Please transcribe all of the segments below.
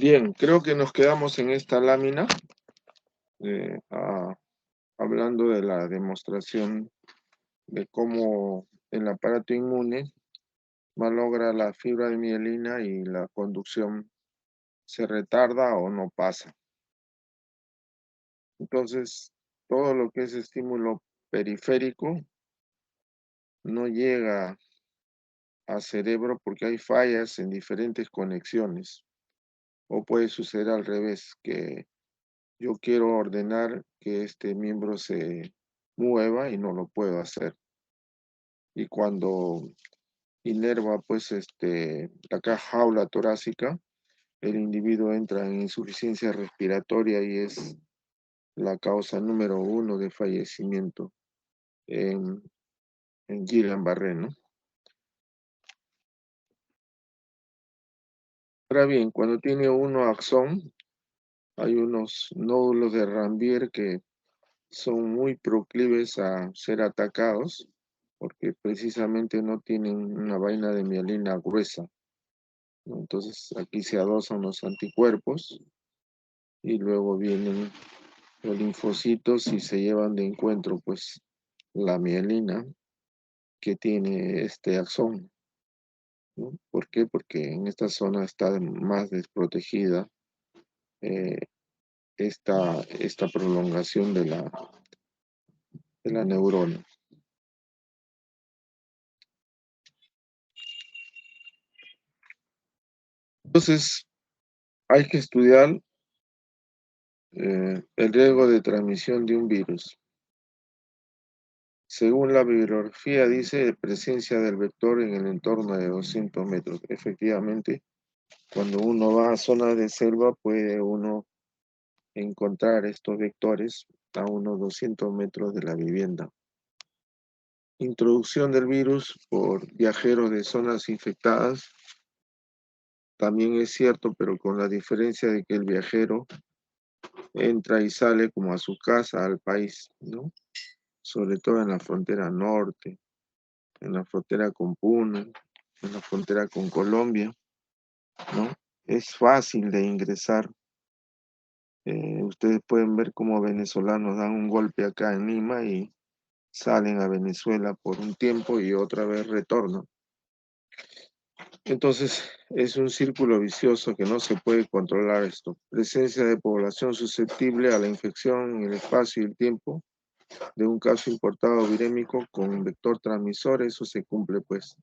Bien, creo que nos quedamos en esta lámina, hablando de la demostración de cómo el aparato inmune malogra la fibra de mielina y la conducción se retarda o no pasa. Entonces, todo lo que es estímulo periférico no llega al cerebro porque hay fallas en diferentes conexiones. O puede suceder al revés, que yo quiero ordenar que este miembro se mueva y no lo puedo hacer. Y cuando inerva pues la caja jaula torácica, el individuo entra en insuficiencia respiratoria y es la causa número 1 de fallecimiento en, en Guillain-Barré, ¿no? Ahora bien, cuando tiene uno axón, hay unos nódulos de Ranvier que son muy proclives a ser atacados porque precisamente no tienen una vaina de mielina gruesa, ¿no? Entonces aquí se adosan los anticuerpos y luego vienen los linfocitos y se llevan de encuentro pues la mielina que tiene este axón, ¿no? ¿Por qué? Porque en esta zona está más desprotegida eh, esta prolongación de la neurona. Entonces, hay que estudiar el riesgo de transmisión de un virus. Según la bibliografía, dice presencia del vector en el entorno de 200 metros. Efectivamente, cuando uno va a zonas de selva, puede uno encontrar estos vectores a unos 200 metros de la vivienda. Introducción del virus por viajeros de zonas infectadas también es cierto, pero con la diferencia de que el viajero entra y sale como a su casa, al país, ¿no? Sobre todo en la frontera norte, en la frontera con Puno, en la frontera con Colombia, ¿no? Es fácil de ingresar. Ustedes pueden ver cómo venezolanos dan un golpe acá en Lima y salen a Venezuela por un tiempo y otra vez retornan. Entonces, es un círculo vicioso que no se puede controlar esto. Presencia de población susceptible a la infección en el espacio y el tiempo de un caso importado virémico con vector transmisor, eso se cumple pues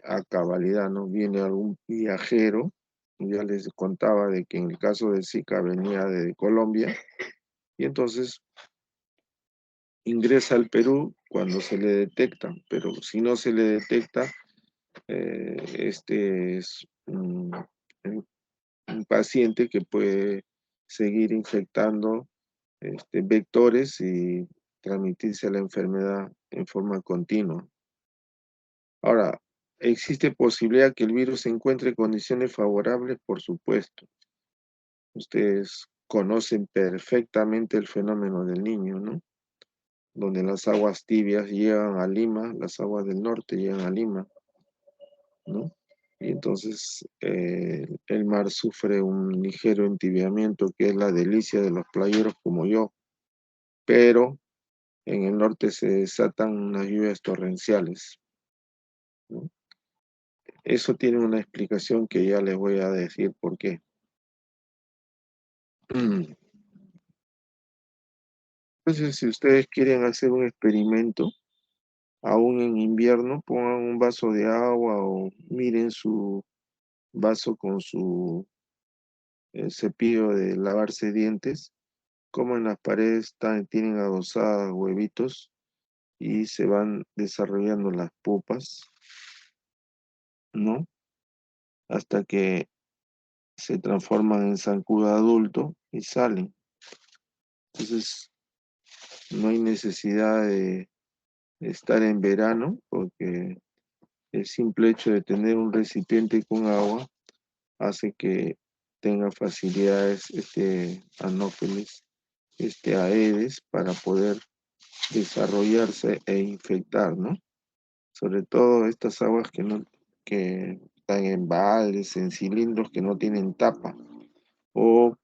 a cabalidad, ¿no? Viene algún viajero, ya les contaba de que en el caso de Zika venía de Colombia, y entonces ingresa al Perú cuando se le detecta, pero si no se le detecta, este es un paciente que puede seguir infectando vectores y transmitirse la enfermedad en forma continua. Ahora, ¿existe posibilidad que el virus se encuentre en condiciones favorables? Por supuesto. Ustedes conocen perfectamente el fenómeno del niño, ¿no? Donde las aguas tibias llegan a Lima, las aguas del norte llegan a Lima, ¿no? Y entonces el mar sufre un ligero entibiamiento, que es la delicia de los playeros como yo, pero en el norte se desatan unas lluvias torrenciales, ¿no? Eso tiene una explicación que ya les voy a decir por qué. Entonces, si ustedes quieren hacer un experimento, aún en invierno, pongan un vaso de agua o miren su vaso con su cepillo de lavarse dientes, como en las paredes tienen adosadas huevitos y se van desarrollando las pupas, ¿no? Hasta que se transforman en zancudo adulto y salen. Entonces, no hay necesidad de estar en verano, porque el simple hecho de tener un recipiente con agua hace que tenga facilidades Anopheles, Aedes, para poder desarrollarse e infectar, ¿no? Sobre todo estas aguas que está en baldes, en cilindros que no tienen tapa, o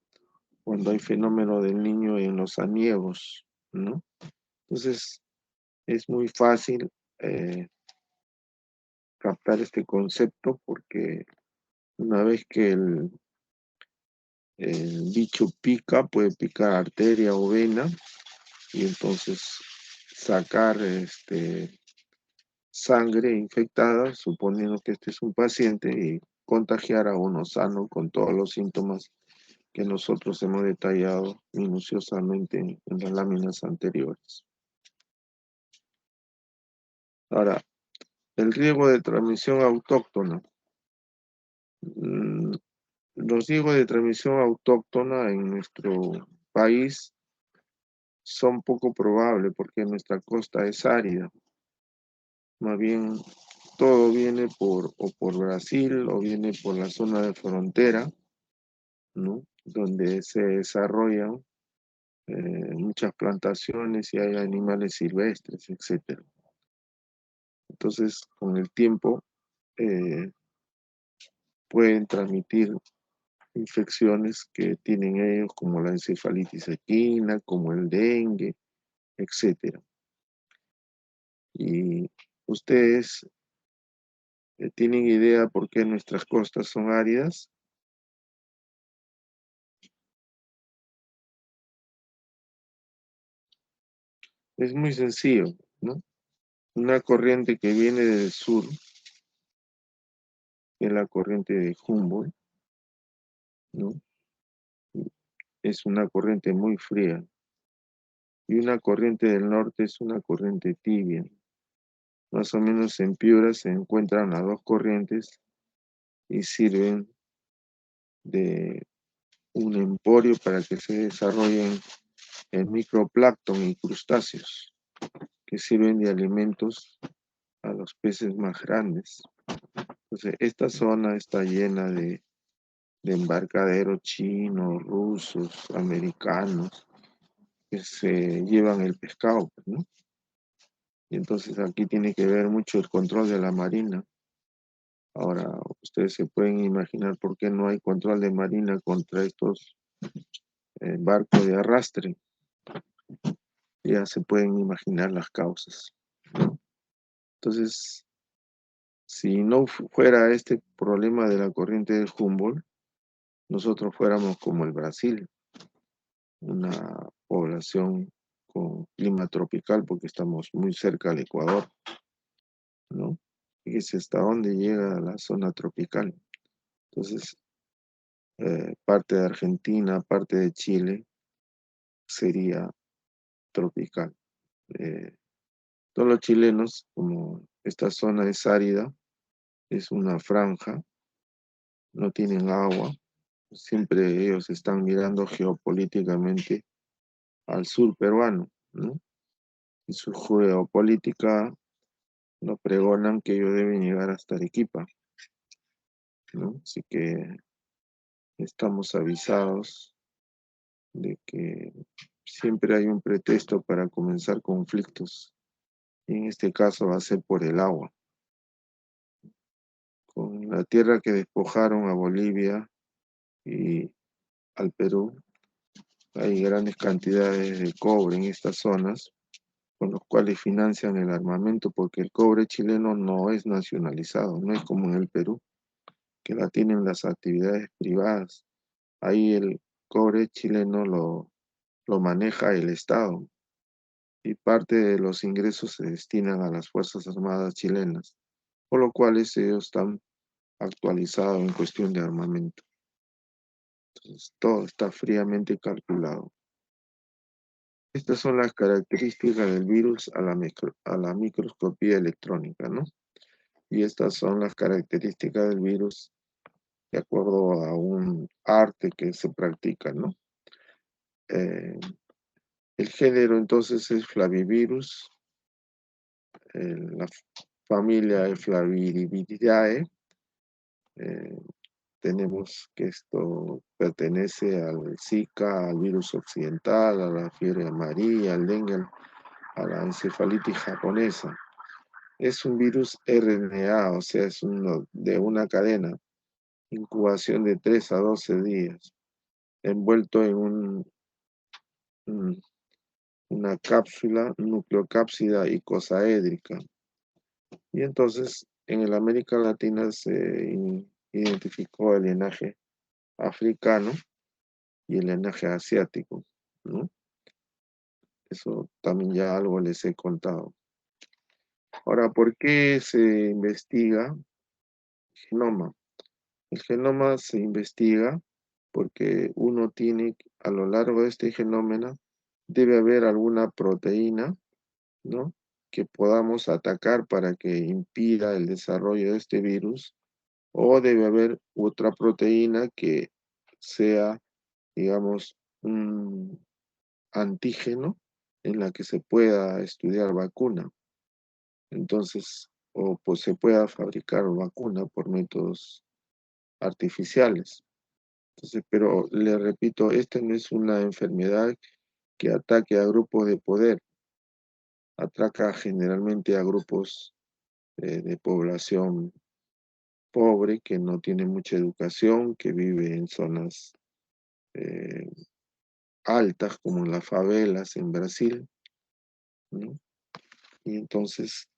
cuando hay fenómeno del niño en los aniegos, ¿no? Entonces, es muy fácil captar este concepto porque una vez que el bicho pica, puede picar arteria o vena y entonces sacar sangre infectada, suponiendo que este es un paciente, y contagiar a uno sano con todos los síntomas que nosotros hemos detallado minuciosamente en las láminas anteriores. Ahora, el riesgo de transmisión autóctona. Mm, Los riesgos de transmisión autóctona en nuestro país son poco probables porque nuestra costa es árida. Más bien todo viene o por Brasil o viene por la zona de frontera, ¿no? Donde se desarrollan muchas plantaciones y hay animales silvestres, etc. Entonces, con el tiempo eh, pueden transmitir infecciones que tienen ellos, como la encefalitis equina, como el dengue, etc. Y ustedes tienen idea por qué nuestras costas son áridas. Es muy sencillo, ¿no? Una corriente que viene del sur, que es la corriente de Humboldt, ¿no? Es una corriente muy fría. Y una corriente del norte es una corriente tibia. Más o menos en Piura se encuentran las dos corrientes y sirven de un emporio para que se desarrollen el microplancton y crustáceos, que sirven de alimentos a los peces más grandes. Entonces, esta zona está llena de embarcaderos chinos, rusos, americanos, que se llevan el pescado, pues, ¿no? Y entonces aquí tiene que ver mucho el control de la marina. Ahora, ustedes se pueden imaginar por qué no hay control de marina contra estos barcos de arrastre. Ya se pueden imaginar las causas, ¿no? Entonces, si no fuera este problema de la corriente del Humboldt, nosotros fuéramos como el Brasil, una población con clima tropical porque estamos muy cerca del Ecuador, ¿no? Fíjese hasta dónde llega la zona tropical. Entonces, parte de Argentina, parte de Chile sería tropical. Eh, todos los chilenos, como esta zona es árida, es una franja, no tienen agua, siempre ellos están mirando geopolíticamente al sur peruano, ¿no? Y su geopolítica nos pregonan que ellos deben llegar hasta Arequipa, ¿no? Así que estamos avisados de que siempre hay un pretexto para comenzar conflictos. Y en este caso va a ser por el agua. Con la tierra que despojaron a Bolivia y al Perú, hay grandes cantidades de cobre en estas zonas, con los cuales financian el armamento, porque el cobre chileno no es nacionalizado, no es como en el Perú, que la tienen las actividades privadas. Ahí el cobre chileno lo maneja el Estado y parte de los ingresos se destinan a las Fuerzas Armadas chilenas, por lo cual ellos están actualizados en cuestión de armamento. Entonces, todo está fríamente calculado. Estas son las características del virus a la microscopía electrónica, ¿no? Y estas son las características del virus de acuerdo a un arte que se practica, ¿no? Eh, el género entonces es Flavivirus, la familia es Flaviviridae. eh, Tenemos que esto pertenece al Zika, al virus occidental, a la fiebre amarilla, al dengue, a la encefalitis japonesa. Es un virus RNA, o sea, es uno de una cadena, incubación de 3 a 12 días, envuelto en un- una cápsula nucleocápsida icosaédrica. Y entonces en el América Latina se identificó el linaje africano y el linaje asiático, ¿no? Eso también ya algo les he contado. Ahora, ¿por qué se investiga genoma? El genoma se investiga porque uno tiene, a lo largo de este genoma, debe haber alguna proteína, ¿no? Que podamos atacar para que impida el desarrollo de este virus, o debe haber otra proteína que sea, digamos, un antígeno en la que se pueda estudiar vacuna. Entonces, o pues se pueda fabricar vacuna por métodos artificiales. Entonces, pero le repito, esta no es una enfermedad que ataque a grupos de poder, ataca generalmente a grupos de población pobre que no tiene mucha educación, que vive en zonas eh, altas como en las favelas en Brasil, ¿no? Y entonces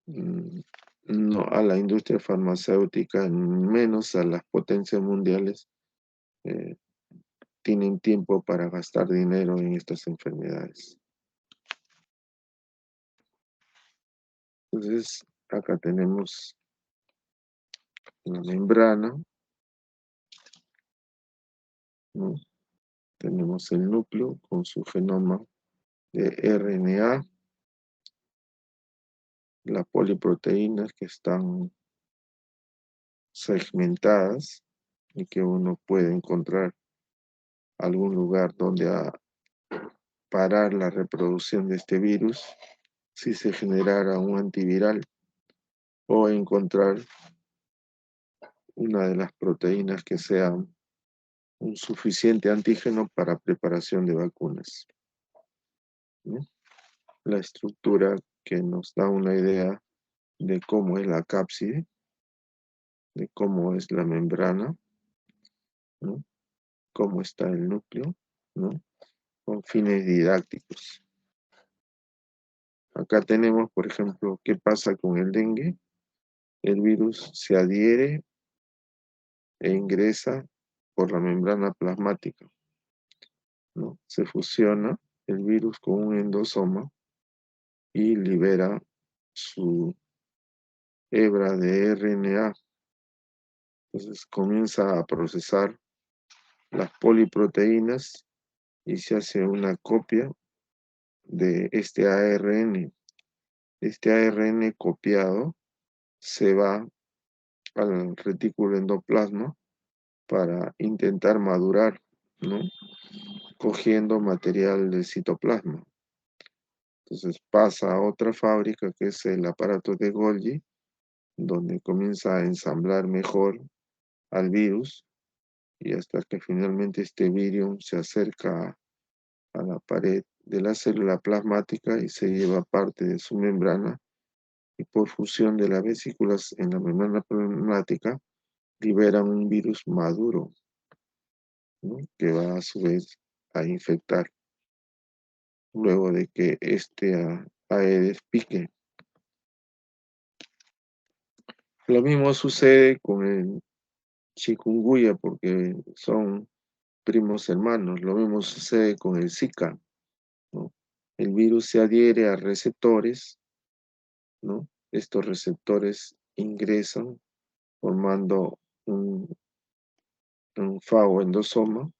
mm, no a la industria farmacéutica, menos a las potencias mundiales, eh, tienen tiempo para gastar dinero en estas enfermedades. Entonces, acá tenemos la membrana, ¿no? Tenemos el núcleo con su genoma de RNA, las poliproteínas que están segmentadas y que uno puede encontrar algún lugar donde parar la reproducción de este virus si se generara un antiviral, o encontrar una de las proteínas que sea un suficiente antígeno para preparación de vacunas, ¿no? La estructura que nos da una idea de cómo es la cápside, de cómo es la membrana, ¿no? Cómo está el núcleo, ¿no? Con fines didácticos. Acá tenemos, por ejemplo, qué pasa con el dengue. El virus se adhiere e ingresa por la membrana plasmática, ¿no? Se fusiona el virus con un endosoma y libera su hebra de RNA. Entonces comienza a procesar las poliproteínas y se hace una copia de este ARN. Este ARN copiado se va al retículo endoplasma para intentar madurar, ¿no? Cogiendo material del citoplasma. Entonces pasa a otra fábrica que es el aparato de Golgi, donde comienza a ensamblar mejor al virus y hasta que finalmente este virium se acerca a la pared de la célula plasmática y se lleva parte de su membrana, y por fusión de las vesículas en la membrana plasmática liberan un virus maduro, ¿no? Que va a su vez a infectar luego de que este Aedes pique. Lo mismo sucede con el chikungunya porque son primos hermanos. Lo mismo sucede con el Zika, ¿no? El virus se adhiere a receptores, ¿no? Estos receptores ingresan formando un fagoendosoma,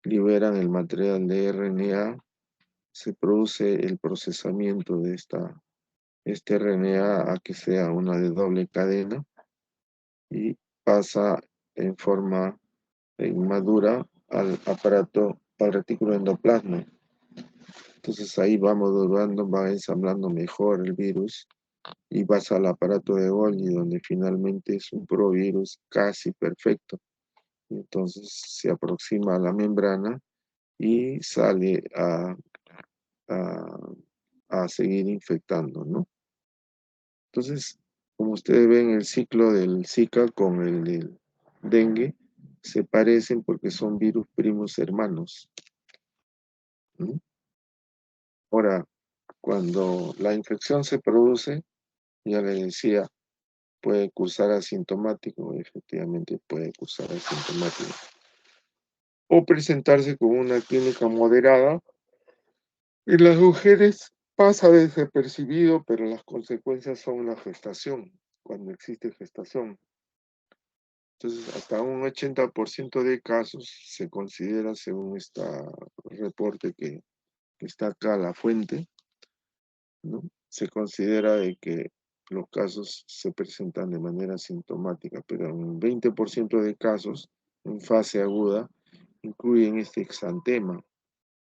liberan el material de RNA, se produce el procesamiento de este RNA a que sea una de doble cadena y pasa en forma inmadura al aparato, al retículo endoplasma. Entonces ahí va madurando, va ensamblando mejor el virus y pasa al aparato de Golgi, donde finalmente es un provirus casi perfecto. Entonces se aproxima a la membrana y sale a seguir infectando, ¿no? Entonces, como ustedes ven, el ciclo del Zika con el del dengue se parecen porque son virus primos hermanos, ¿no? Ahora, cuando la infección se produce, ya les decía, puede cursar asintomático, efectivamente puede cursar asintomático, o presentarse con una clínica moderada. En las mujeres pasa desapercibido, pero las consecuencias son la gestación, cuando existe gestación. Entonces, hasta un 80% de casos se considera, según este reporte que está acá, la fuente, ¿no? Se considera de que los casos se presentan de manera sintomática, pero en un 20% de casos, en fase aguda, incluyen este exantema,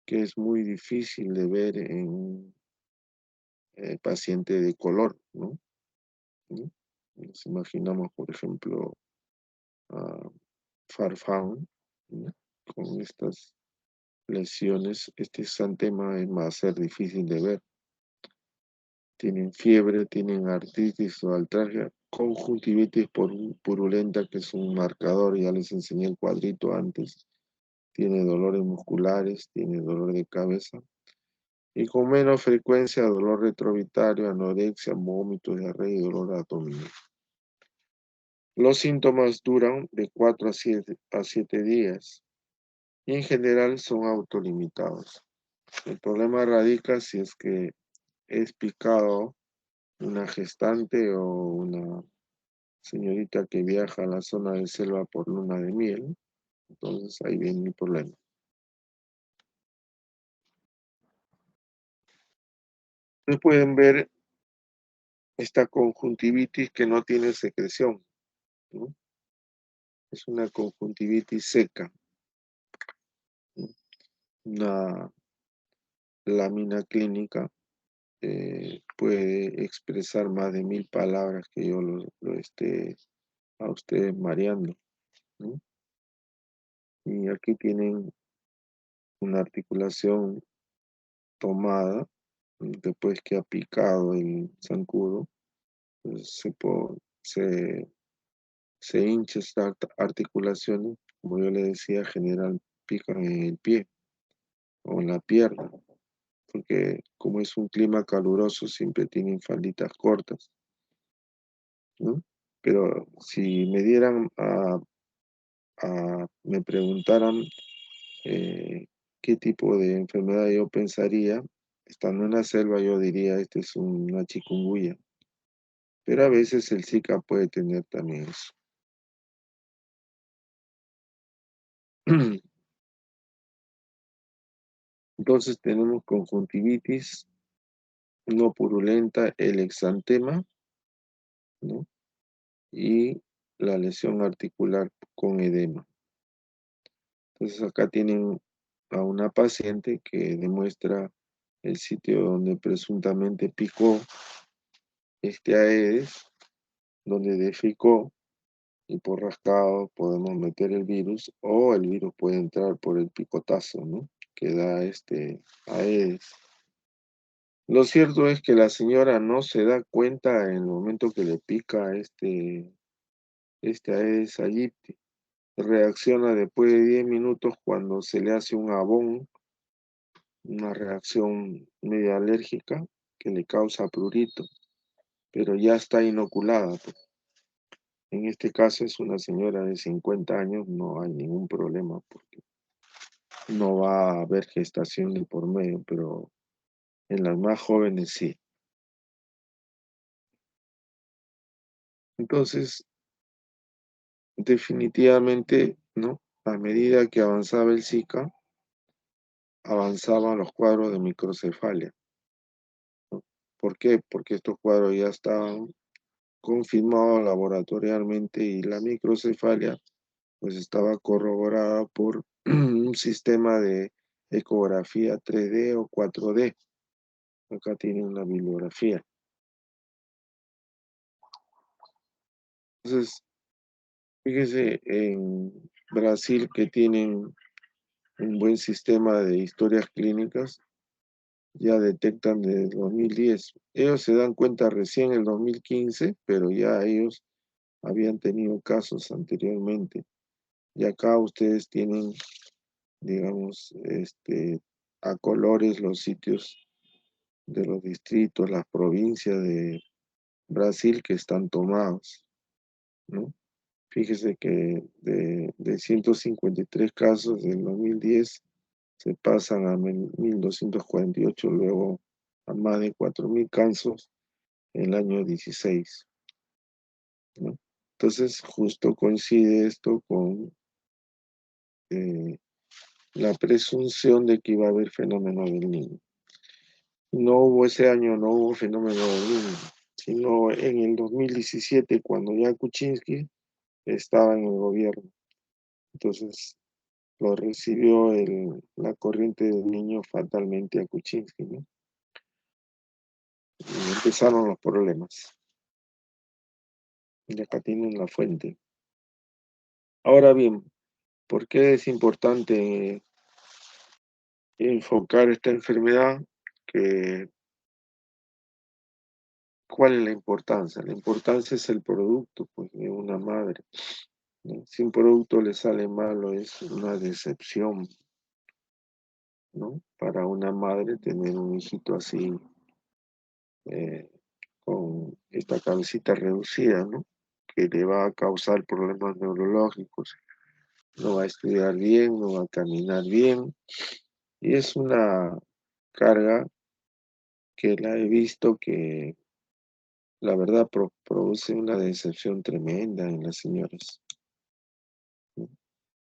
que es muy difícil de ver en un paciente de color, ¿no? ¿No? Nos imaginamos, por ejemplo, a Farfán, ¿no? Con estas lesiones, este exantema va a ser difícil de ver. Tienen fiebre, tienen artritis o altralgia, conjuntivitis purulenta, que es un marcador, ya les enseñé el cuadrito antes. Tiene dolores musculares, tiene dolor de cabeza. Y con menos frecuencia, dolor retrovitario, anorexia, vómitos, diarrea y dolor abdominal. Los síntomas duran de 4 a 7 días y en general son autolimitados. El problema radica si es que es picado una gestante o una señorita que viaja a la zona de selva por luna de miel. Entonces ahí viene mi problema. Ustedes pueden ver esta conjuntivitis que no tiene secreción, ¿no? Es una conjuntivitis seca, ¿no? Una lámina clínica puede expresar más de 1000 palabras que yo lo esté a ustedes mareando, ¿no? Y aquí tienen una articulación tomada después que ha picado el zancudo, pues se hincha esta articulación, como yo le decía, general pican en el pie o en la pierna, porque como es un clima caluroso siempre tienen falditas cortas, ¿no? Pero si me dieran me preguntaran qué tipo de enfermedad yo pensaría, estando en la selva yo diría, este es una chikungunya, pero a veces el Zika puede tener también eso. Entonces tenemos conjuntivitis no purulenta, el exantema, ¿no? Y la lesión articular con edema. Entonces acá tienen a una paciente que demuestra el sitio donde presuntamente picó este Aedes, donde defecó, y por rascado podemos meter el virus o el virus puede entrar por el picotazo, ¿no? Que da este Aedes. Lo cierto es que la señora no se da cuenta en el momento que le pica este Aedes aegypti. Reacciona después de 10 minutos cuando se le hace un abón, una reacción media alérgica que le causa prurito, pero ya está inoculada, pues. En este caso es una señora de 50 años, no hay ningún problema porque no va a haber gestación de por medio, pero en las más jóvenes sí. Entonces, definitivamente, ¿no? A medida que avanzaba el Zika, avanzaban los cuadros de microcefalia, ¿no? ¿Por qué? Porque estos cuadros ya estaban confirmados laboratorialmente y la microcefalia pues estaba corroborada por un sistema de ecografía 3D o 4D. Acá tienen la bibliografía. Entonces, fíjese en Brasil que tienen un buen sistema de historias clínicas. ya detectan desde el 2010. Ellos se dan cuenta recién en el 2015, pero ya ellos habían tenido casos anteriormente. Y acá ustedes tienen, digamos, a colores los sitios de los distritos, las provincias de Brasil que están tomados, ¿no? Fíjese que de 153 casos del 2010 se pasan a 1248, luego a más de 4000 casos en el año 16, ¿no? Entonces, justo coincide esto con eh, la presunción de que iba a haber fenómeno del niño. No hubo ese año, no hubo fenómeno del niño, sino en el 2017, cuando ya Kuczynski estaba en el gobierno. Entonces, lo recibió la corriente del niño fatalmente a Kuczynski, ¿no? Y empezaron los problemas. Y acá tienen la fuente. Ahora bien, ¿por qué es importante enfocar esta enfermedad? Que, ¿cuál es la importancia? La importancia es el producto, pues, de una madre, ¿no? Si un producto le sale malo, es una decepción, ¿no? Para una madre tener un hijito así, eh, con esta cabecita reducida, ¿no? Que le va a causar problemas neurológicos, no va a estudiar bien, no va a caminar bien, y es una carga que la he visto que la verdad produce una decepción tremenda en las señoras, ¿no?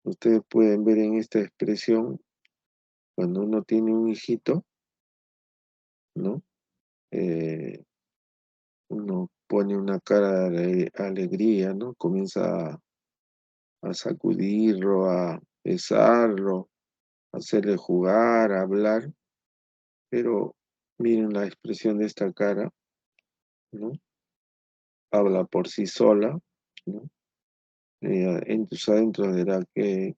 Ustedes pueden ver en esta expresión, cuando uno tiene un hijito, ¿no? Eh, Uno pone una cara de alegría, ¿no? Comienza a sacudirlo, a besarlo, a hacerle jugar, a hablar, pero miren la expresión de esta cara, ¿no? Habla por sí sola, ¿no? En tus adentros dirá qué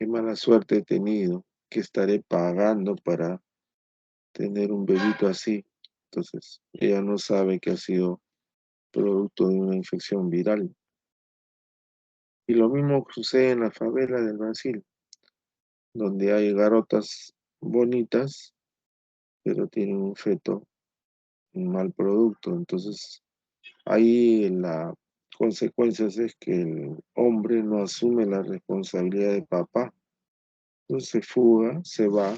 mala suerte he tenido, que estaré pagando para tener un bebito así. Entonces, ella no sabe que ha sido producto de una infección viral. Y lo mismo sucede en la favela del Brasil, donde hay garotas bonitas, pero tienen un feto, un mal producto. Entonces, ahí la consecuencia es que el hombre no asume la responsabilidad de papá. Entonces se fuga, se va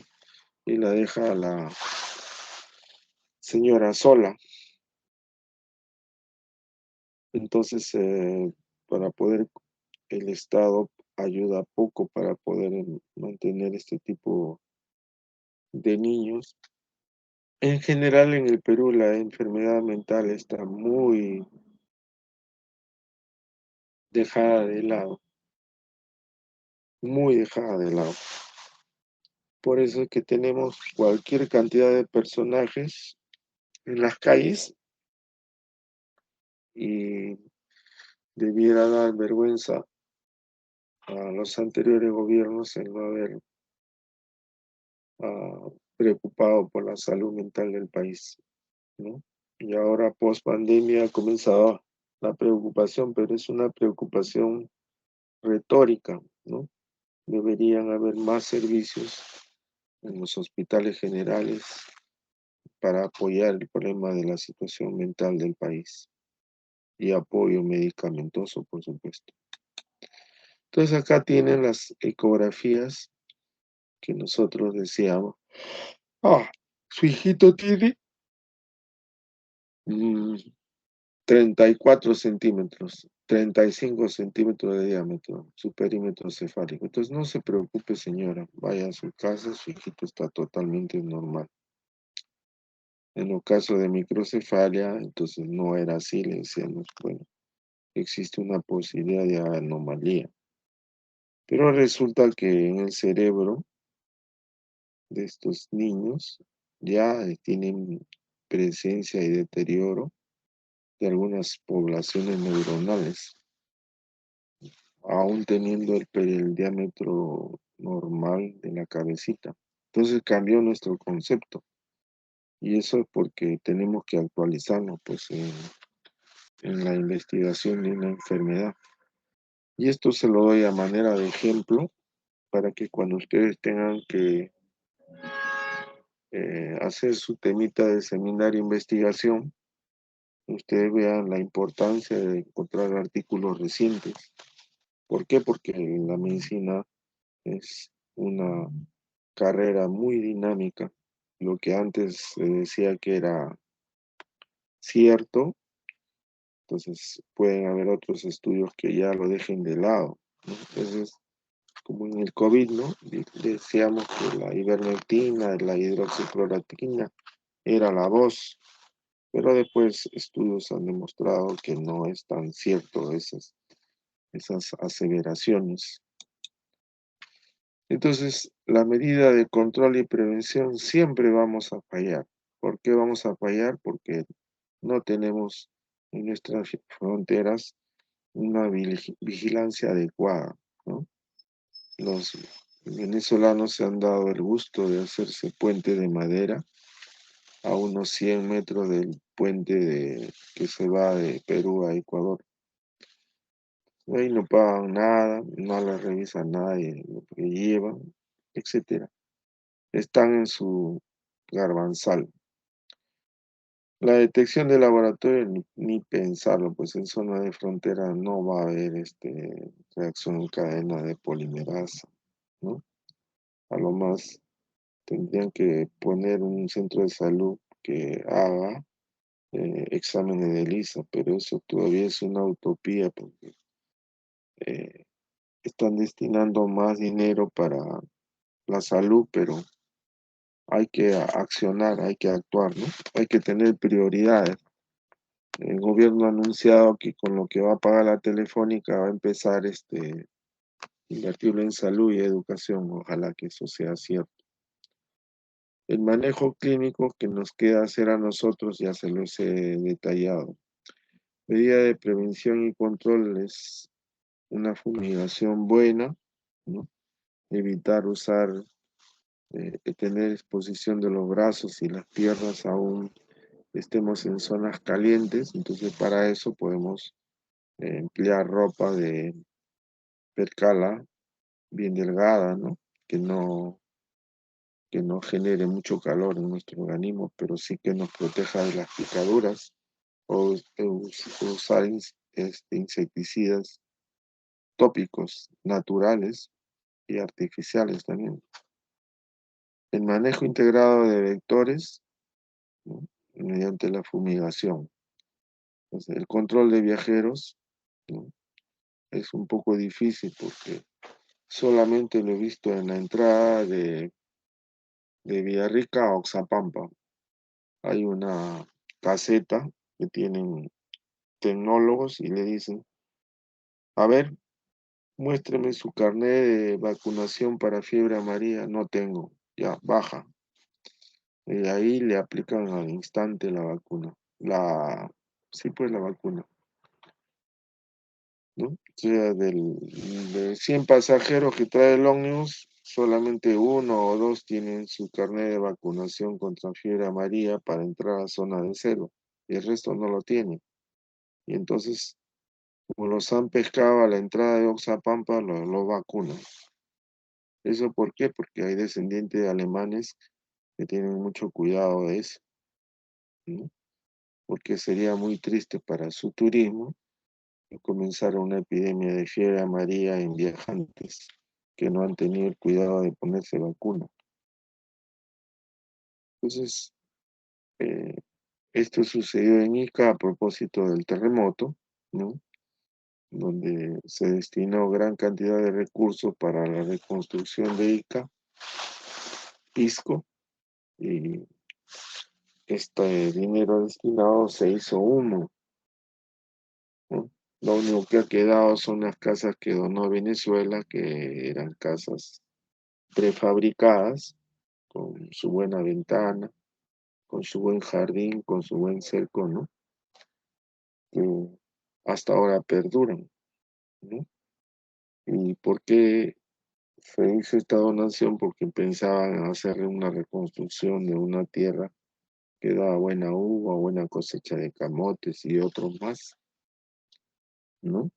y la deja a la señora sola. Entonces, para poder, el Estado ayuda poco para poder mantener este tipo de niños. En general, en el Perú, la enfermedad mental está muy dejada de lado, muy dejada de lado. Por eso es que tenemos cualquier cantidad de personajes en las calles y debiera dar vergüenza a los anteriores gobiernos en no haber preocupado por la salud mental del país, ¿no? Y ahora, post pandemia, ha comenzado la preocupación, pero es una preocupación retórica, ¿no? Deberían haber más servicios en los hospitales generales para apoyar el problema de la situación mental del país y apoyo medicamentoso, por supuesto. Entonces acá tienen las ecografías que nosotros decíamos. Ah, su hijito tiene mm, 34 centímetros, 35 centímetros de diámetro, su perímetro cefálico. Entonces no se preocupe, señora, vaya a su casa, su hijito está totalmente normal. En el caso de microcefalia, entonces no era así, le decíamos, bueno, existe una posibilidad de anomalía. Pero resulta que en el cerebro de estos niños ya tienen presencia y deterioro de algunas poblaciones neuronales, aún teniendo el diámetro normal de la cabecita. Entonces cambió nuestro concepto. Y eso es porque tenemos que actualizarnos pues, en la investigación de una enfermedad. Y esto se lo doy a manera de ejemplo para que cuando ustedes tengan que hacer su temita de seminario de investigación, ustedes vean la importancia de encontrar artículos recientes. ¿Por qué? Porque la medicina es una carrera muy dinámica. Lo que antes se decía que era cierto, entonces pueden haber otros estudios que ya lo dejen de lado, ¿no? Entonces, como en el COVID, ¿no? Decíamos que la ivermectina, la hidroxicloroquina era la voz, pero después estudios han demostrado que no es tan cierto esas aseveraciones. Entonces, la medida de control y prevención siempre vamos a fallar. ¿Por qué vamos a fallar? Porque no tenemos en nuestras fronteras una vigilancia adecuada, ¿no? Los venezolanos se han dado el gusto de hacerse puente de madera a unos 100 metros del puente que se va de Perú a Ecuador. Ahí no pagan nada, no les revisan nada de lo que llevan, etcétera. Están en su garbanzal. La detección de laboratorio ni pensarlo, pues en zona de frontera no va a haber reacción en cadena de polimerasa, ¿no? A lo más tendrían que poner un centro de salud que haga exámenes de ELISA, pero eso todavía es una utopía porque eh, están destinando más dinero para la salud, pero hay que accionar, hay que actuar, ¿no? Hay que tener prioridades. El gobierno ha anunciado que con lo que va a pagar la Telefónica va a empezar invertirlo en salud y educación. Ojalá que eso sea cierto. El manejo clínico que nos queda hacer a nosotros ya se los he detallado. Medida de prevención y control es una fumigación buena, ¿no? Evitar usar, tener exposición de los brazos y las piernas aún estemos en zonas calientes, entonces para eso podemos emplear ropa de percala bien delgada, ¿no? Que no, que no genere mucho calor en nuestro organismo, pero sí que nos proteja de las picaduras o usar insecticidas tópicos naturales y artificiales también. El manejo integrado de vectores, ¿no? Mediante la fumigación. Entonces, el control de viajeros, ¿no? Es un poco difícil porque solamente lo he visto en la entrada de Villarrica a Oxapampa. Hay una caseta que tienen tecnólogos y le dicen, a ver, muéstreme su carnet de vacunación para fiebre amarilla. No tengo. Ya, baja. Y ahí le aplican al instante la vacuna. Sí, pues la vacuna, ¿no? O sea, de 100 pasajeros que trae el ómnibus, solamente uno o dos tienen su carnet de vacunación contra fiebre amarilla para entrar a zona de cero. Y el resto no lo tiene. Y entonces, como los han pescado a la entrada de Oxapampa, lo vacunan. ¿Eso por qué? Porque hay descendientes de alemanes que tienen mucho cuidado de eso, ¿no? Porque sería muy triste para su turismo que comenzara una epidemia de fiebre amarilla en viajantes que no han tenido el cuidado de ponerse vacuna. Entonces, eh, esto sucedió en Ica a propósito del terremoto, ¿no? Donde se destinó gran cantidad de recursos para la reconstrucción de Ica, Pisco, y este dinero destinado se hizo humo, ¿no? Lo único que ha quedado son las casas que donó Venezuela, que eran casas prefabricadas, con su buena ventana, con su buen jardín, con su buen cerco, ¿no? Que hasta ahora perduran, ¿no? ¿Y por qué se hizo esta donación? Porque pensaban hacerle una reconstrucción de una tierra que da buena uva, buena cosecha de camotes y otros más, ¿no?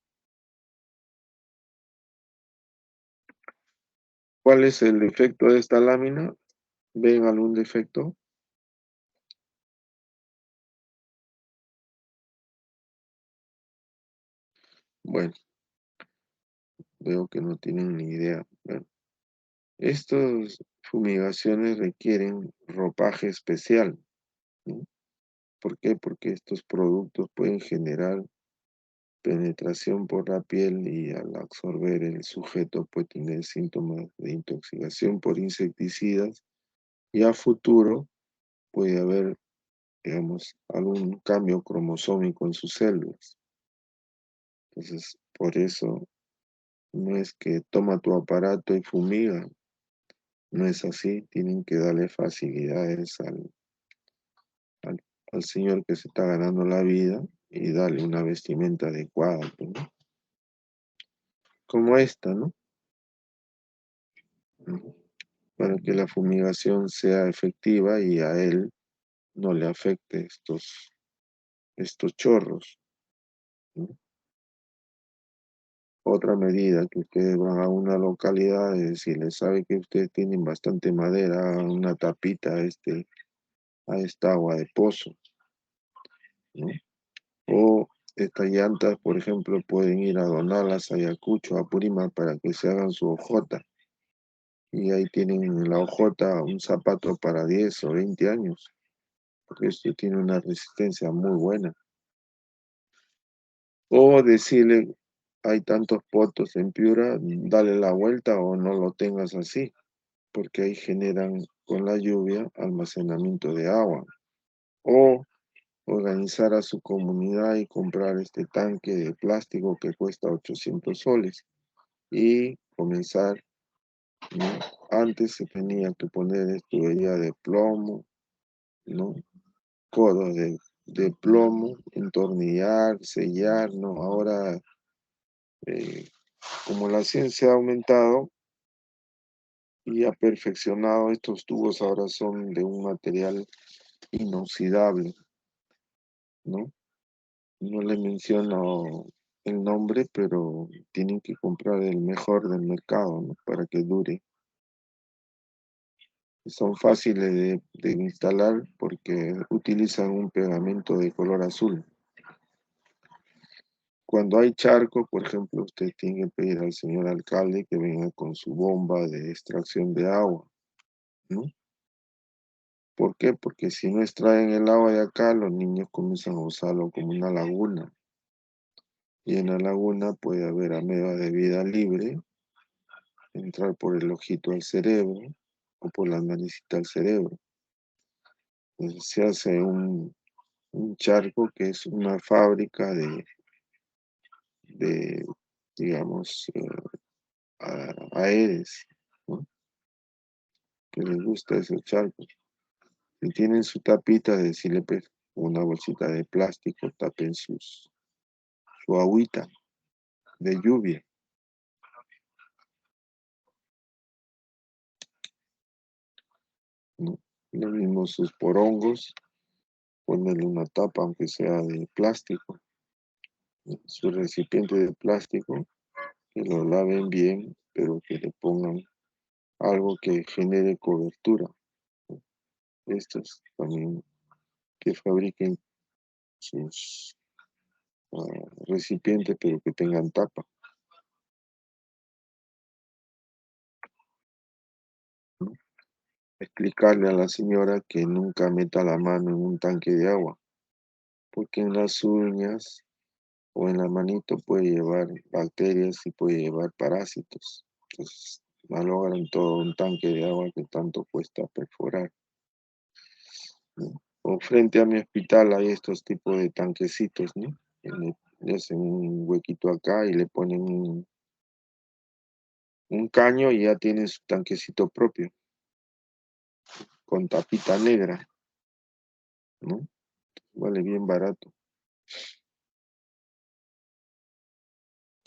¿Cuál es el defecto de esta lámina? ¿Ven algún defecto? Bueno, veo que no tienen ni idea. Bueno, estas fumigaciones requieren ropaje especial, ¿no? ¿Por qué? Porque estos productos pueden generar penetración por la piel y al absorber el sujeto puede tener síntomas de intoxicación por insecticidas y a futuro puede haber, digamos, algún cambio cromosómico en sus células. Entonces, por eso no es que toma tu aparato y fumiga, no es así, tienen que darle facilidades al, al señor que se está ganando la vida y darle una vestimenta adecuada, pues, ¿no? Como esta, ¿no? Ujú. Para que la fumigación sea efectiva y a él no le afecte estos chorros, ¿no? Otra medida que ustedes van a una localidad es decirle, sabe que ustedes tienen bastante madera, hagan una tapita a esta agua de pozo, ¿no? O estas llantas, por ejemplo, pueden ir a donarlas a Ayacucho, a Purímac, para que se hagan su ojota. Y ahí tienen en la ojota un zapato para 10 o 20 años, porque esto tiene una resistencia muy buena. O decirle, hay tantos potos en Piura, dale la vuelta o no lo tengas así, porque ahí generan con la lluvia almacenamiento de agua. O organizar a su comunidad y comprar este tanque de plástico que cuesta 800 soles y comenzar, ¿no? Antes se tenía que poner tubería de plomo, ¿no? Codos de plomo, entornillar, sellar, ¿no? Ahora, eh, como la ciencia ha aumentado y ha perfeccionado, estos tubos ahora son de un material inoxidable, ¿no? No le menciono el nombre, pero tienen que comprar el mejor del mercado, ¿no? Para que dure. Son fáciles de instalar porque utilizan un pegamento de color azul. Cuando hay charco, por ejemplo, usted tiene que pedir al señor alcalde que venga con su bomba de extracción de agua, ¿no? ¿Por qué? Porque si no extraen el agua de acá, los niños comienzan a usarlo como una laguna. Y en la laguna puede haber ameba de vida libre, entrar por el ojito al cerebro o por la naricita al cerebro. Entonces se hace un charco que es una fábrica de digamos, aedes, ¿no? Que les gusta esos charcos. Si tienen su tapita, decirle pues una bolsita de plástico, tapen su agüita de lluvia, ¿no? Lo mismo sus porongos, ponerle una tapa aunque sea de plástico, ¿no? Su recipiente de plástico, que lo laven bien, pero que le pongan algo que genere cobertura, ¿no? Estos también que fabriquen sus recipientes, pero que tengan tapa, ¿no? Explicarle a la señora que nunca meta la mano en un tanque de agua, porque en las uñas o en la manito puede llevar bacterias y puede llevar parásitos. Entonces, malogran todo un tanque de agua que tanto cuesta perforar, ¿no? O frente a mi hospital hay estos tipos de tanquecitos, ¿no? Que le hacen un huequito acá y le ponen un caño y ya tienen su tanquecito propio, con tapita negra, ¿no? Vale bien barato.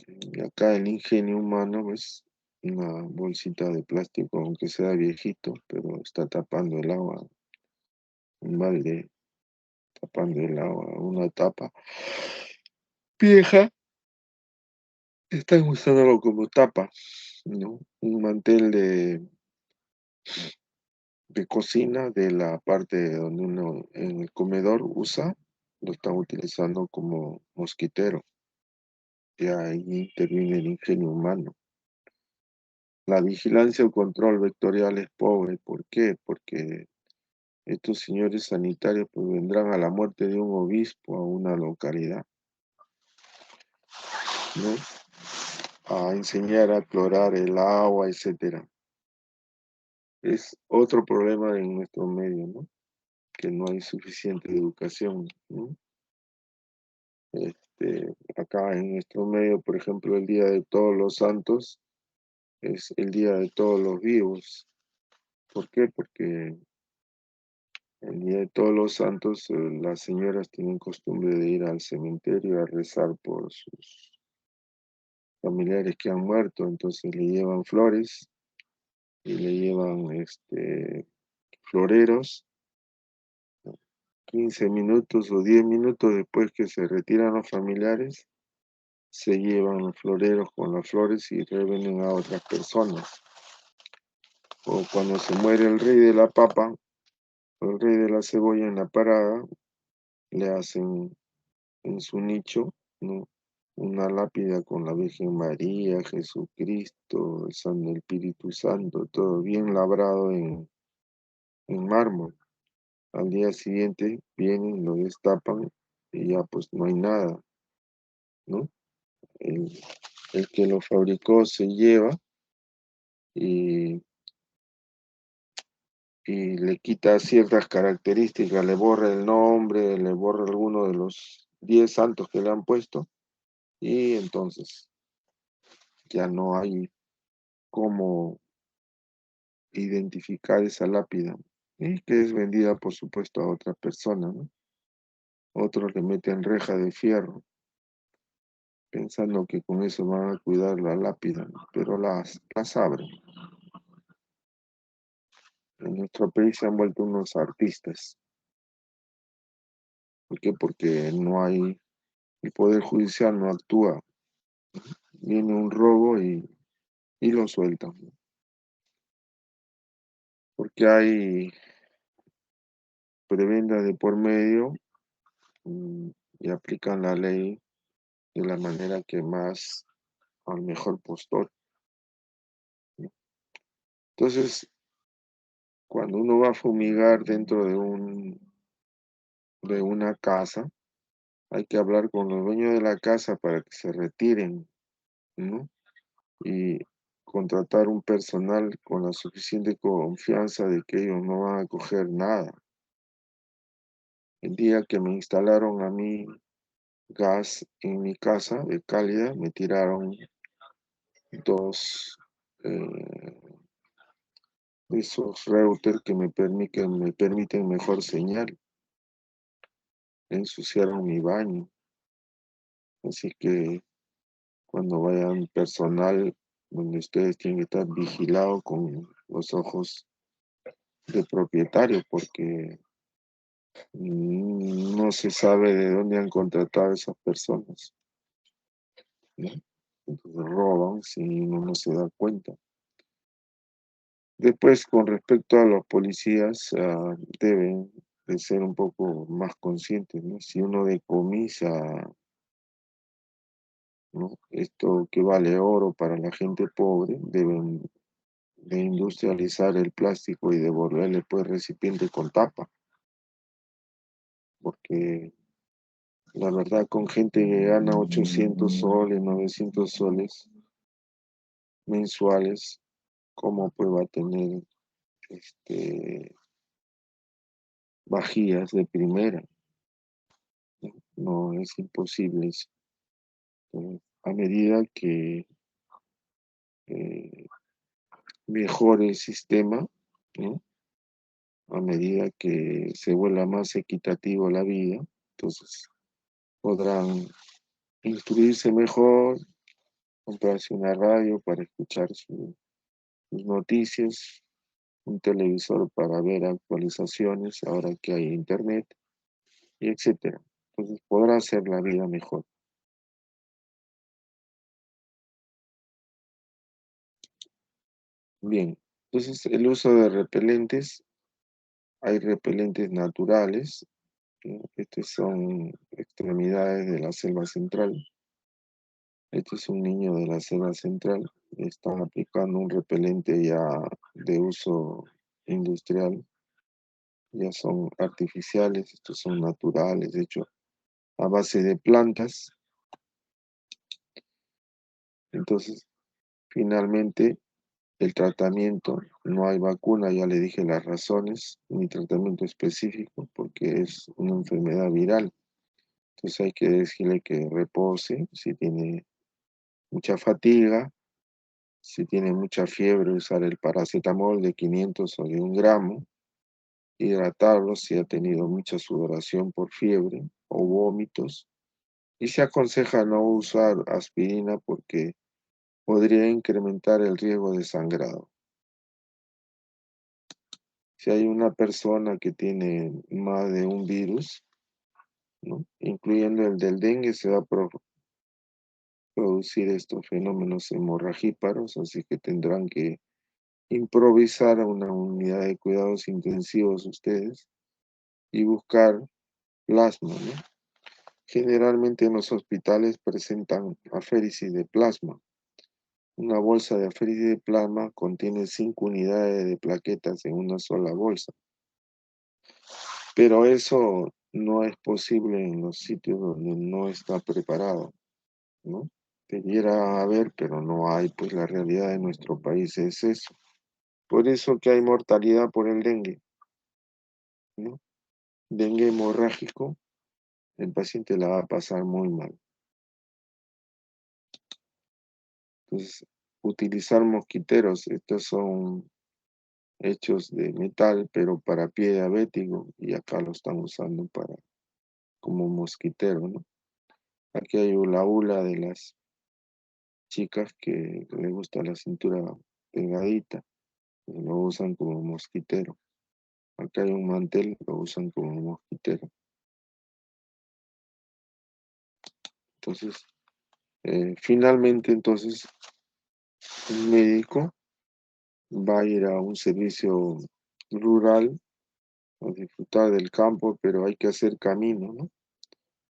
Y acá el ingenio humano es una bolsita de plástico, aunque sea viejito, pero está tapando el agua un balde tapando el agua, una tapa vieja, están usándolo como tapa, ¿no? Un mantel de cocina de la parte donde uno en el comedor usa, lo están utilizando como mosquitero. Y ahí interviene el ingenio humano. La vigilancia o control vectorial es pobre. ¿Por qué? Porque estos señores sanitarios pues vendrán a la muerte de un obispo a una localidad, ¿no? A enseñar a clorar el agua, etcétera. Es otro problema en nuestro medio, ¿no? Que no hay suficiente educación, ¿no? Acá en nuestro medio, por ejemplo, el Día de Todos los Santos es el Día de todos los vivos. ¿Por qué? Porque el Día de Todos los Santos, las señoras tienen costumbre de ir al cementerio a rezar por sus familiares que han muerto, entonces le llevan flores y le llevan floreros. 15 minutos o 10 minutos después que se retiran los familiares, se llevan los floreros con las flores y revenden a otras personas. O cuando se muere el rey de la papa, o el rey de la cebolla en la parada, le hacen en su nicho, ¿no? Una lápida con la Virgen María, Jesucristo, el San Espíritu Santo, todo bien labrado en mármol. Al día siguiente vienen, lo destapan y ya pues no hay nada, ¿no? El, el que lo fabricó se lleva y, y le quita ciertas características, le borra el nombre, le borra alguno de los 10 santos que le han puesto y entonces ya no hay cómo identificar esa lápida y que es vendida por supuesto a otra persona, ¿no? Otros le meten reja de fierro pensando que con eso van a cuidar la lápida, ¿no? Pero las abren. En nuestro país se han vuelto unos artistas. ¿Por qué? Porque no hay, el Poder Judicial no actúa. Viene un robo y lo sueltan. Porque hay prebendas de por medio mm, y aplican la ley de la manera que más al mejor postor. Entonces, cuando uno va a fumigar dentro de una casa, hay que hablar con los dueños de la casa para que se retiren, ¿no? Y contratar un personal con la suficiente confianza de que ellos no van a coger nada. El día que me instalaron a mí gas en mi casa de cálida, me tiraron dos eh, de esos routers que me permiten mejor señal. Ensuciaron mi baño. Así que cuando vayan personal, donde ustedes tienen que estar vigilados con los ojos de propietario, porque no se sabe de dónde han contratado a esas personas, ¿no? Entonces roban si uno no se da cuenta. Después, con respecto a los policías, deben de ser un poco más conscientes, ¿no? Si uno decomisa, ¿no? Esto que vale oro para la gente pobre, deben de industrializar el plástico y devolverle pues recipiente con tapa, porque la verdad con gente que gana 800 soles, 900 soles mensuales, ¿cómo pues va a tener este, vajillas de primera? No, es imposible eso. A medida que eh, mejore el sistema, ¿no? A medida que se vuelva más equitativo la vida, entonces podrán instruirse mejor, comprarse una radio para escuchar sus noticias, un televisor para ver actualizaciones ahora que hay internet, y etcétera. Entonces podrá hacer la vida mejor. Bien, entonces el uso de repelentes, hay repelentes naturales, ¿no? Estos son extremidades de la selva central. Este es un niño de la selva central. Están aplicando un repelente ya de uso industrial, ya son artificiales, estos son naturales, de hecho, a base de plantas. Entonces, finalmente, el tratamiento, no hay vacuna, ya le dije las razones, ni tratamiento específico, porque es una enfermedad viral. Entonces hay que decirle que repose, si tiene mucha fatiga, si tiene mucha fiebre, usar el paracetamol de 500 o de 1 gramo, hidratarlo si ha tenido mucha sudoración por fiebre o vómitos. Y se aconseja no usar aspirina porque podría incrementar el riesgo de sangrado. Si hay una persona que tiene más de un virus, ¿no? Incluyendo el del dengue, se va a producir estos fenómenos hemorragíparos, así que tendrán que improvisar una unidad de cuidados intensivos ustedes y buscar plasma, ¿no? Generalmente en los hospitales presentan aféresis de plasma. Una bolsa de aféresis de plasma contiene 5 unidades de plaquetas en una sola bolsa, pero eso no es posible en los sitios donde no está preparado, ¿no? Debiera haber, pero no hay, pues la realidad de nuestro país es eso. Por eso que hay mortalidad por el dengue, ¿no? Dengue hemorrágico, el paciente la va a pasar muy mal. Entonces, utilizar mosquiteros, estos son hechos de metal, pero para pie diabético, y acá lo están usando para como mosquitero, ¿no? Aquí hay la hula de las chicas que les gusta la cintura delgadita, y lo usan como mosquitero. Acá hay un mantel, lo usan como mosquitero. Entonces, finalmente, entonces, un médico va a ir a un servicio rural a disfrutar del campo, pero hay que hacer camino, ¿no?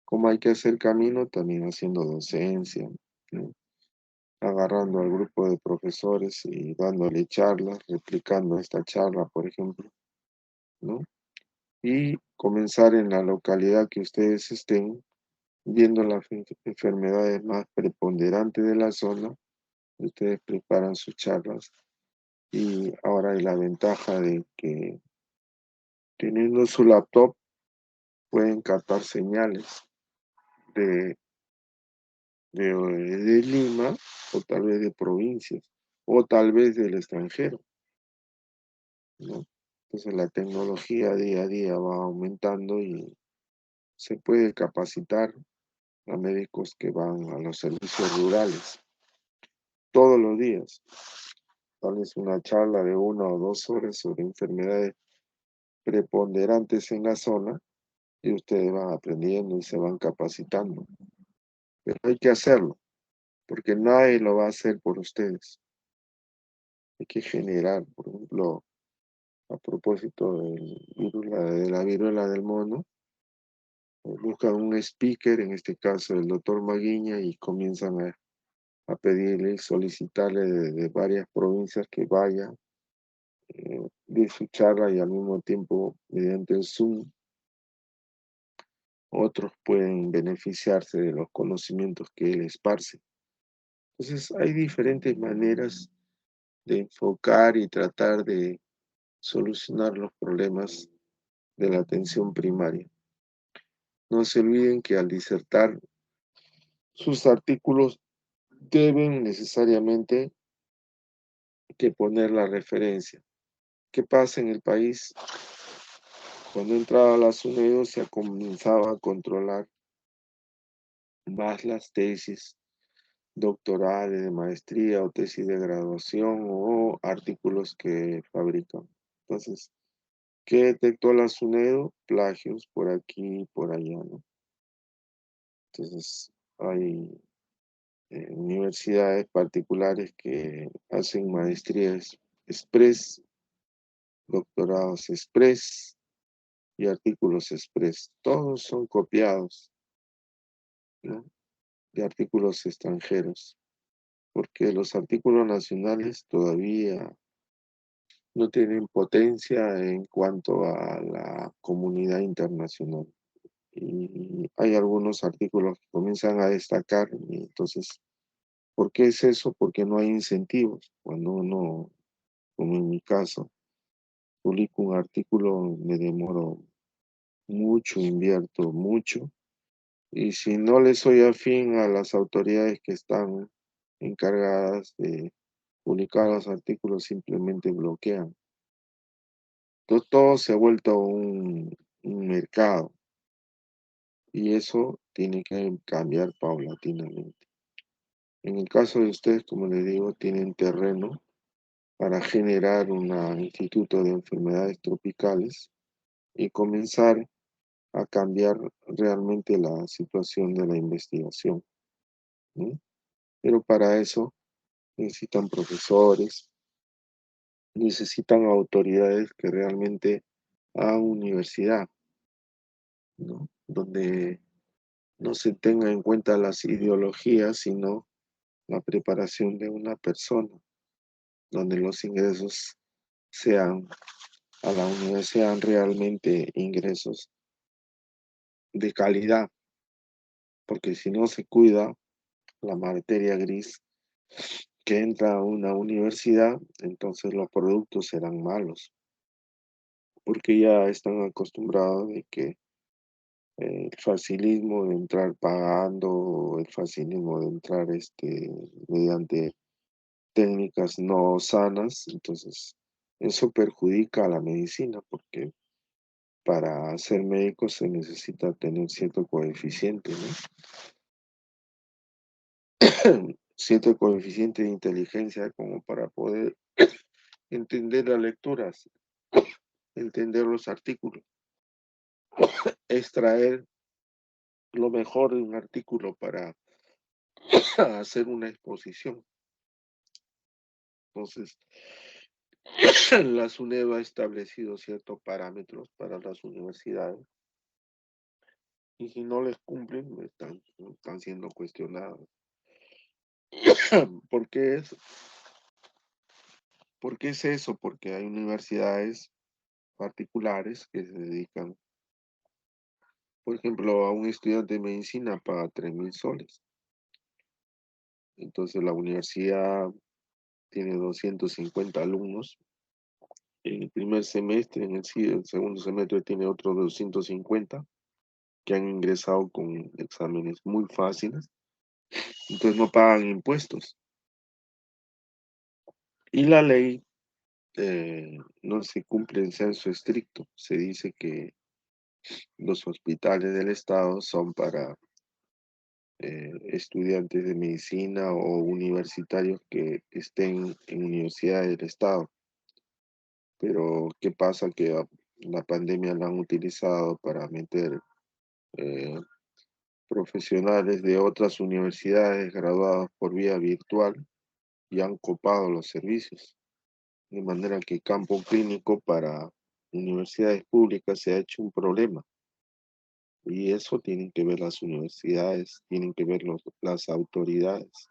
Como hay que hacer camino, también haciendo docencia, ¿no? Agarrando al grupo de profesores y dándole charlas, replicando esta charla, por ejemplo, ¿no? Y comenzar en la localidad que ustedes estén, viendo las enfermedades más preponderantes de la zona, ustedes preparan sus charlas. Y ahora hay la ventaja de que teniendo su laptop pueden captar señales de, de Lima o tal vez de provincias o tal vez del extranjero, ¿no? Entonces la tecnología día a día va aumentando y se puede capacitar a médicos que van a los servicios rurales todos los días. Tal vez una charla de 1 o 2 horas sobre enfermedades preponderantes en la zona y ustedes van aprendiendo y se van capacitando. Pero hay que hacerlo, porque nadie lo va a hacer por ustedes. Hay que generar, por ejemplo, a propósito de la viruela del mono, buscan un speaker, en este caso el doctor Maguiña, y comienzan a pedirle, solicitarle de varias provincias que vaya, de su charla y al mismo tiempo mediante el Zoom, otros pueden beneficiarse de los conocimientos que él esparce. Entonces hay diferentes maneras de enfocar y tratar de solucionar los problemas de la atención primaria. No se olviden que al disertar sus artículos deben necesariamente que poner la referencia. ¿Qué pasa en el país? Cuando entraba a la SUNEDO se comenzaba a controlar más las tesis doctorales, de maestría o tesis de graduación o artículos que fabrican. Entonces, ¿qué detectó la SUNEDU? Plagios por aquí y por allá, ¿no? Entonces, hay universidades particulares que hacen maestrías express, doctorados express y artículos express. Todos son copiados, ¿no? De artículos extranjeros, porque los artículos nacionales todavía no tienen potencia en cuanto a la comunidad internacional. Y hay algunos artículos que comienzan a destacar, y entonces, ¿por qué es eso? Porque no hay incentivos. Cuando uno, como en mi caso, publico un artículo, me demoro mucho, invierto mucho, y si no le soy afín a las autoridades que están encargadas de publicar los artículos, simplemente bloquean. Entonces todo se ha vuelto un mercado y eso tiene que cambiar paulatinamente. En el caso de ustedes, como les digo, tienen terreno para generar un instituto de enfermedades tropicales y comenzar a cambiar realmente la situación de la investigación, ¿no? Pero para eso necesitan profesores, necesitan autoridades que realmente hagan universidad, ¿no? Donde no se tenga en cuenta las ideologías, sino la preparación de una persona, donde los ingresos sean a la universidad, sean realmente ingresos de calidad, porque si no se cuida la materia gris que entra a una universidad, entonces los productos serán malos, porque ya están acostumbrados de que el facilismo de entrar pagando, el facilismo de entrar mediante técnicas no sanas, entonces eso perjudica a la medicina porque para ser médico se necesita tener cierto coeficiente, ¿no? Cierto coeficiente de inteligencia como para poder entender las lecturas, entender los artículos, extraer lo mejor de un artículo para hacer una exposición. Entonces, la SUNEDU ha establecido ciertos parámetros para las universidades y si no les cumplen, están siendo cuestionados. ¿Por qué es? ¿Por qué es eso? Porque hay universidades particulares que se dedican, por ejemplo, a un estudiante de medicina paga 3.000 soles. Entonces la universidad tiene 250 alumnos. En el primer semestre, el segundo semestre tiene otros 250 que han ingresado con exámenes muy fáciles. Entonces no pagan impuestos. Y la ley no se cumple en censo estricto. Se dice que los hospitales del Estado son para estudiantes de medicina o universitarios que estén en universidades del Estado. Pero ¿qué pasa? Que la pandemia la han utilizado para meter eh, profesionales de otras universidades graduados por vía virtual y han copado los servicios. De manera que campo clínico para universidades públicas se ha hecho un problema. Y eso tienen que ver las universidades, tienen que ver las autoridades.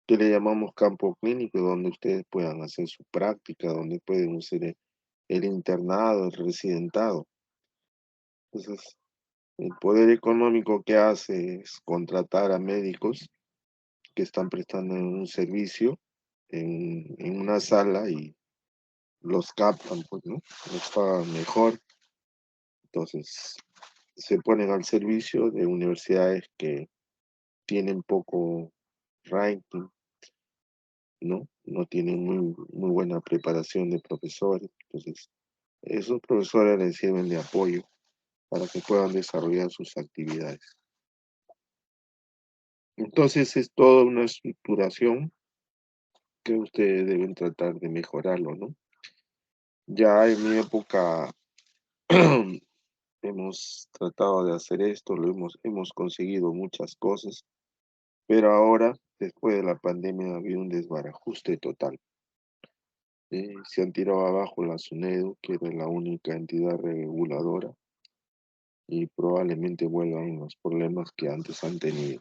Que le llamamos campo clínico, donde ustedes puedan hacer su práctica, donde pueden hacer el internado, el residentado. Entonces, el poder económico que hace es contratar a médicos que están prestando un servicio en una sala y los captan, pues, ¿no? Los pagan mejor. Entonces, se ponen al servicio de universidades que tienen poco ranking, ¿no? No tienen muy buena preparación de profesores. Entonces, esos profesores les sirven de apoyo para que puedan desarrollar sus actividades. Entonces, es toda una estructuración que ustedes deben tratar de mejorarlo, ¿no? Ya en mi época hemos tratado de hacer esto, hemos conseguido muchas cosas, pero ahora, después de la pandemia, ha habido un desbarajuste total. Se han tirado abajo la SUNEDU, que era la única entidad reguladora, y probablemente vuelvan los problemas que antes han tenido.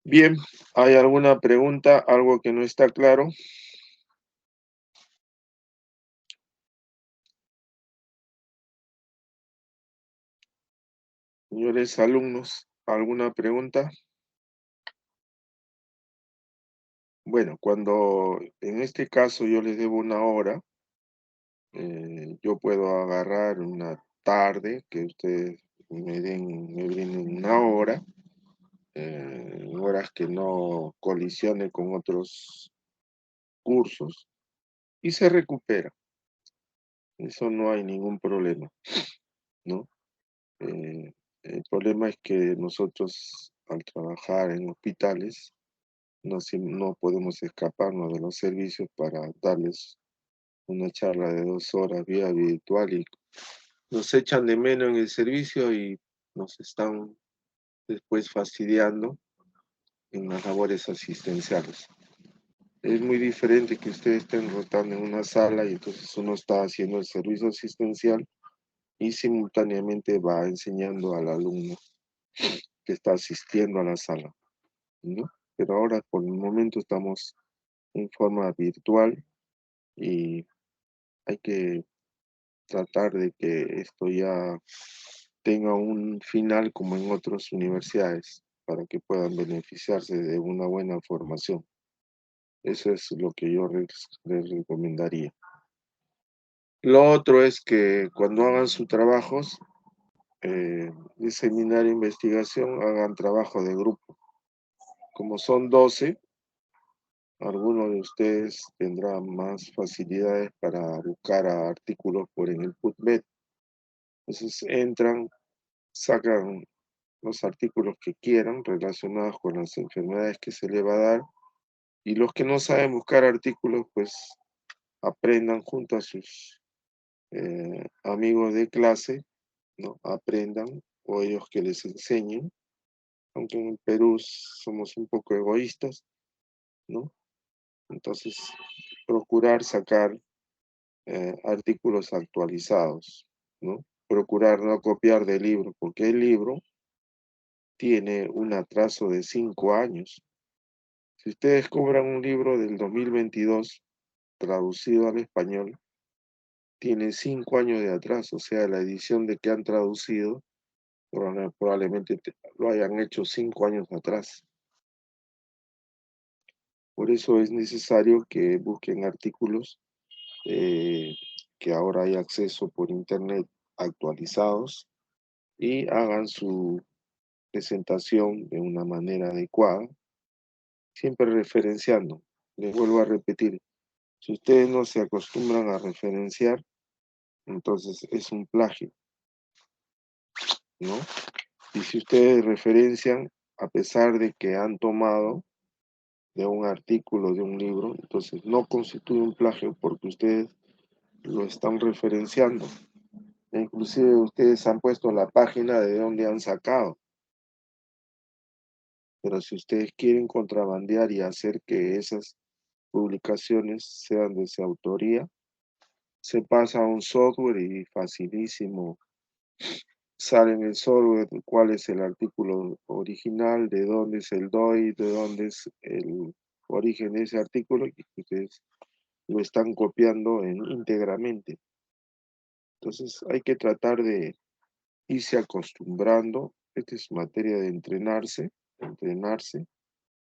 Bien, ¿hay alguna pregunta, algo que no está claro? Señores alumnos, ¿alguna pregunta? Bueno, cuando en este caso yo les debo una hora, yo puedo agarrar una tarde que ustedes me brinden una hora, en horas que no colisione con otros cursos y se recupera. Eso no hay ningún problema, ¿no? Eh, el problema es que nosotros al trabajar en hospitales no podemos escaparnos de los servicios para darles una charla de 2 horas vía virtual y nos echan de menos en el servicio y nos están después fastidiando en las labores asistenciales. Es muy diferente que ustedes estén rotando en una sala y entonces uno está haciendo el servicio asistencial y simultáneamente va enseñando al alumno que está asistiendo a la sala, ¿no? Pero ahora por el momento estamos en forma virtual y hay que tratar de que esto ya tenga un final como en otras universidades para que puedan beneficiarse de una buena formación. Eso es lo que yo les recomendaría. Lo otro es que cuando hagan sus trabajos, de seminario de investigación, hagan trabajo de grupo. Como son 12, algunos de ustedes tendrán más facilidades para buscar artículos por en el PubMed. Entonces entran, sacan los artículos que quieran relacionados con las enfermedades que se le va a dar y los que no saben buscar artículos, pues aprendan junto a sus amigos de clase, ¿no? Aprendan o ellos que les enseñen, aunque en el Perú somos un poco egoístas, ¿no? Entonces, procurar sacar artículos actualizados, ¿no? Procurar no copiar del libro, porque el libro tiene un atraso de 5 años. Si ustedes cobran un libro del 2022 traducido al español, tiene 5 años de atraso, o sea, la edición de que han traducido probablemente lo hayan hecho 5 años atrás. Por eso es necesario que busquen artículos eh, que ahora hay acceso por internet actualizados y hagan su presentación de una manera adecuada, siempre referenciando. Les vuelvo a repetir, si ustedes no se acostumbran a referenciar, entonces es un plagio, ¿no? Y si ustedes referencian, a pesar de que han tomado de un artículo, de un libro, entonces no constituye un plagio porque ustedes lo están referenciando. E inclusive ustedes han puesto la página de donde han sacado. Pero si ustedes quieren contrabandear y hacer que esas publicaciones sean de su autoría, se pasa a un software y facilísimo sale en el software cuál es el artículo original, de dónde es el DOI, de dónde es el origen de ese artículo, y ustedes lo están copiando íntegramente. Entonces hay que tratar de irse acostumbrando. Esta es materia de entrenarse,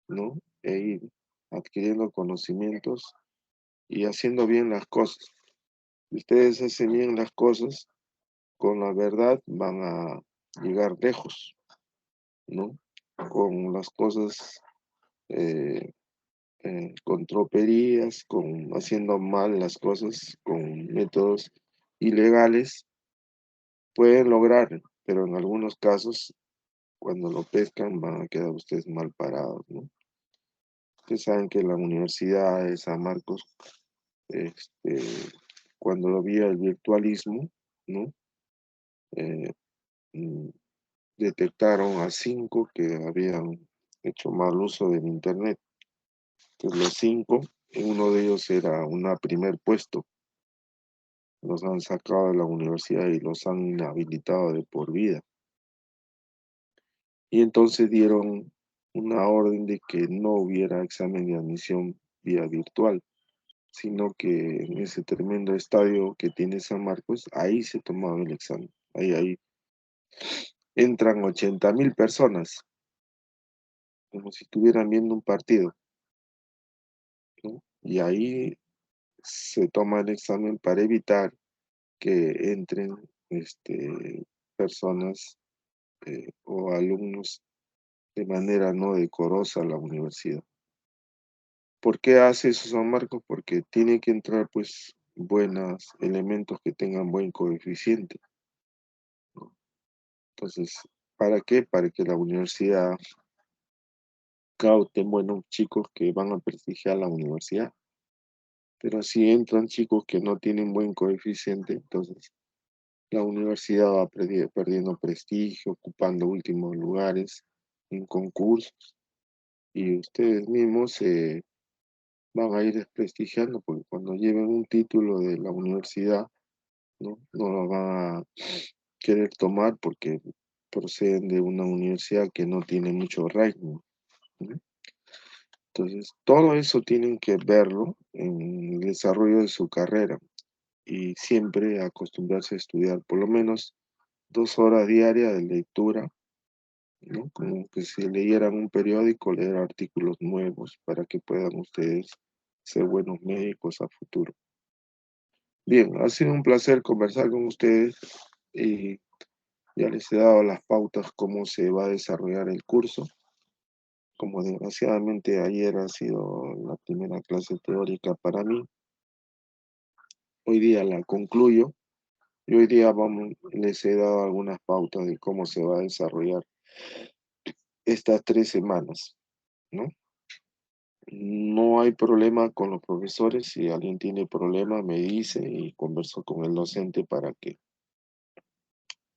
¿no? E ir adquiriendo conocimientos y haciendo bien las cosas. Si ustedes hacen bien las cosas, con la verdad van a llegar lejos, ¿no? Con las cosas, eh, con troperías, con haciendo mal las cosas, con métodos ilegales, pueden lograr, pero en algunos casos, cuando lo pescan, van a quedar ustedes mal parados, ¿no? Ustedes saben que la Universidad de San Marcos este, cuando había el virtualismo, ¿no? Eh, mm, Detectaron a 5 que habían hecho mal uso del Internet. Entonces, los 5, uno de ellos era un primer puesto. Los han sacado de la universidad y los han inhabilitado de por vida. Y entonces dieron una orden de que no hubiera examen de admisión vía virtual, sino que en ese tremendo estadio que tiene San Marcos, ahí se tomaba el examen. Ahí entran 80.000 personas, como si estuvieran viendo un partido, ¿no? Y ahí se toma el examen para evitar que entren personas o alumnos de manera no decorosa a la universidad. ¿Por qué hace eso San Marcos? Porque tiene que entrar pues buenos elementos que tengan buen coeficiente, ¿no? Entonces, ¿para qué? Para que la universidad caute buenos chicos que van a prestigiar la universidad. Pero si entran chicos que no tienen buen coeficiente, entonces la universidad va perdiendo prestigio, ocupando últimos lugares en concursos y ustedes mismos se van a ir desprestigiando porque cuando lleven un título de la universidad, no lo van a querer tomar porque proceden de una universidad que no tiene mucho ranking, ¿no? Entonces, todo eso tienen que verlo en el desarrollo de su carrera y siempre acostumbrarse a estudiar por lo menos 2 horas diarias de lectura, ¿no? Como que si leyeran un periódico, leer artículos nuevos para que puedan ustedes ser buenos médicos a futuro. Bien, ha sido un placer conversar con ustedes y ya les he dado las pautas cómo se va a desarrollar el curso. Como desgraciadamente ayer ha sido la primera clase teórica para mí, hoy día la concluyo y hoy día les he dado algunas pautas de cómo se va a desarrollar estas 3 semanas, ¿no? No hay problema con los profesores. Si alguien tiene problema, me dice y converso con el docente para que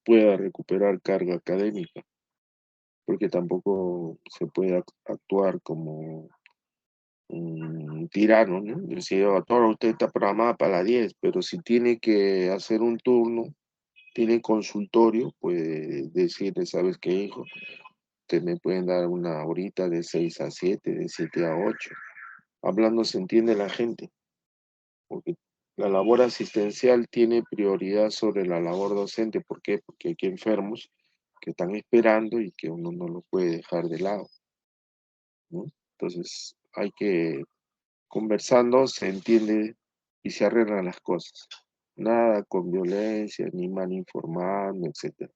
pueda recuperar carga académica, porque tampoco se puede actuar como un tirano, ¿no? Decir, doctor, usted está programada para las 10, pero si tiene que hacer un turno, tiene consultorio, puede decirle, ¿sabes qué, hijo? Usted me pueden dar una horita de 6 a 7, de 7 a 8. Hablando se entiende la gente, porque la labor asistencial tiene prioridad sobre la labor docente. ¿Por qué? Porque hay que enfermos que están esperando y que uno no los puede dejar de lado, ¿no? Entonces, hay que conversando se entiende y se arreglan las cosas. Nada con violencia, ni mal informando, etcétera.